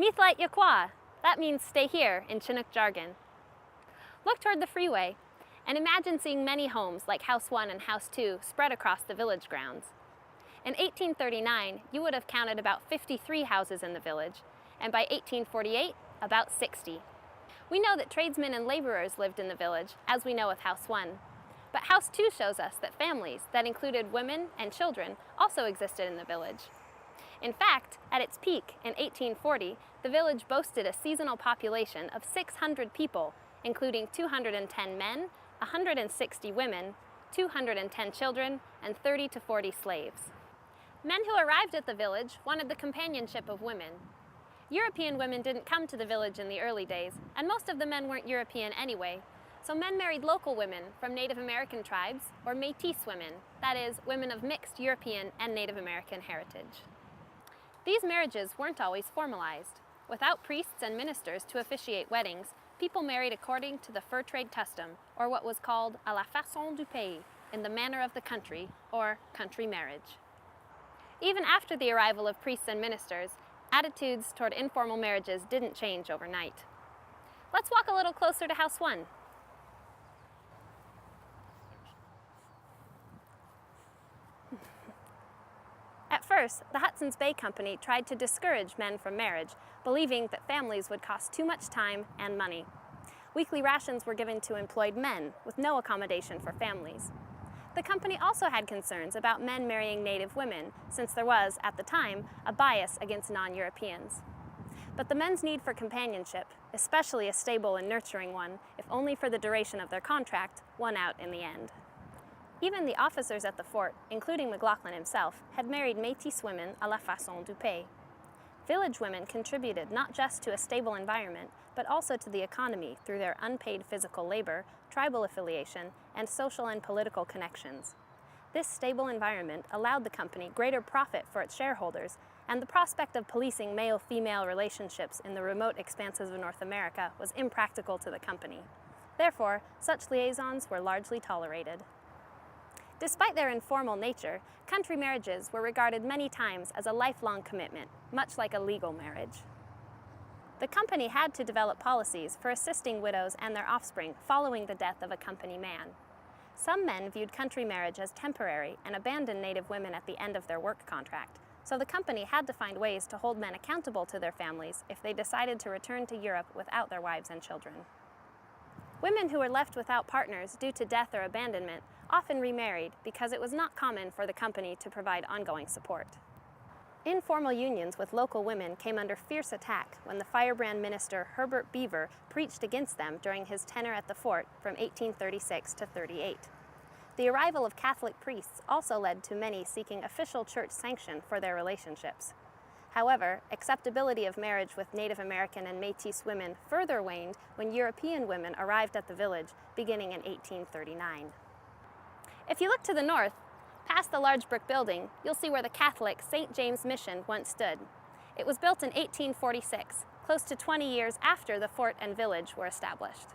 Mithlait Yakwa. That means stay here in Chinook jargon. Look toward the freeway and imagine seeing many homes like House 1 and House 2 spread across the village grounds. In 1839, you would have counted about 53 houses in the village, and by 1848, about 60. We know that tradesmen and laborers lived in the village, as we know with House 1. But House 2 shows us that families that included women and children also existed in the village. In fact, at its peak in 1840, the village boasted a seasonal population of 600 people, including 210 men, 160 women, 210 children, and 30 to 40 slaves. Men who arrived at the village wanted the companionship of women. European women didn't come to the village in the early days, and most of the men weren't European anyway, so men married local women from Native American tribes, or Métis women, that is, women of mixed European and Native American heritage. These marriages weren't always formalized. Without priests and ministers to officiate weddings, people married according to the fur trade custom, or what was called à la façon du pays, in the manner of the country, or country marriage. Even after the arrival of priests and ministers, attitudes toward informal marriages didn't change overnight. Let's walk a little closer to House 1. At first, the Hudson's Bay Company tried to discourage men from marriage, believing that families would cost too much time and money. Weekly rations were given to employed men, with no accommodation for families. The company also had concerns about men marrying native women, since there was, at the time, a bias against non-Europeans. But the men's need for companionship, especially a stable and nurturing one, if only for the duration of their contract, won out in the end. Even the officers at the fort, including McLaughlin himself, had married Métis women à la façon du pays. Village women contributed not just to a stable environment, but also to the economy through their unpaid physical labor, tribal affiliation, and social and political connections. This stable environment allowed the company greater profit for its shareholders, and the prospect of policing male-female relationships in the remote expanses of North America was impractical to the company. Therefore, such liaisons were largely tolerated. Despite their informal nature, country marriages were regarded many times as a lifelong commitment, much like a legal marriage. The company had to develop policies for assisting widows and their offspring following the death of a company man. Some men viewed country marriage as temporary and abandoned native women at the end of their work contract, so the company had to find ways to hold men accountable to their families if they decided to return to Europe without their wives and children. Women who were left without partners due to death or abandonment often remarried because it was not common for the company to provide ongoing support. Informal unions with local women came under fierce attack when the firebrand minister Herbert Beaver preached against them during his tenure at the fort from 1836 to 38. The arrival of Catholic priests also led to many seeking official church sanction for their relationships. However, acceptability of marriage with Native American and Métis women further waned when European women arrived at the village beginning in 1839. If you look to the north, past the large brick building, you'll see where the Catholic St. James Mission once stood. It was built in 1846, close to 20 years after the fort and village were established.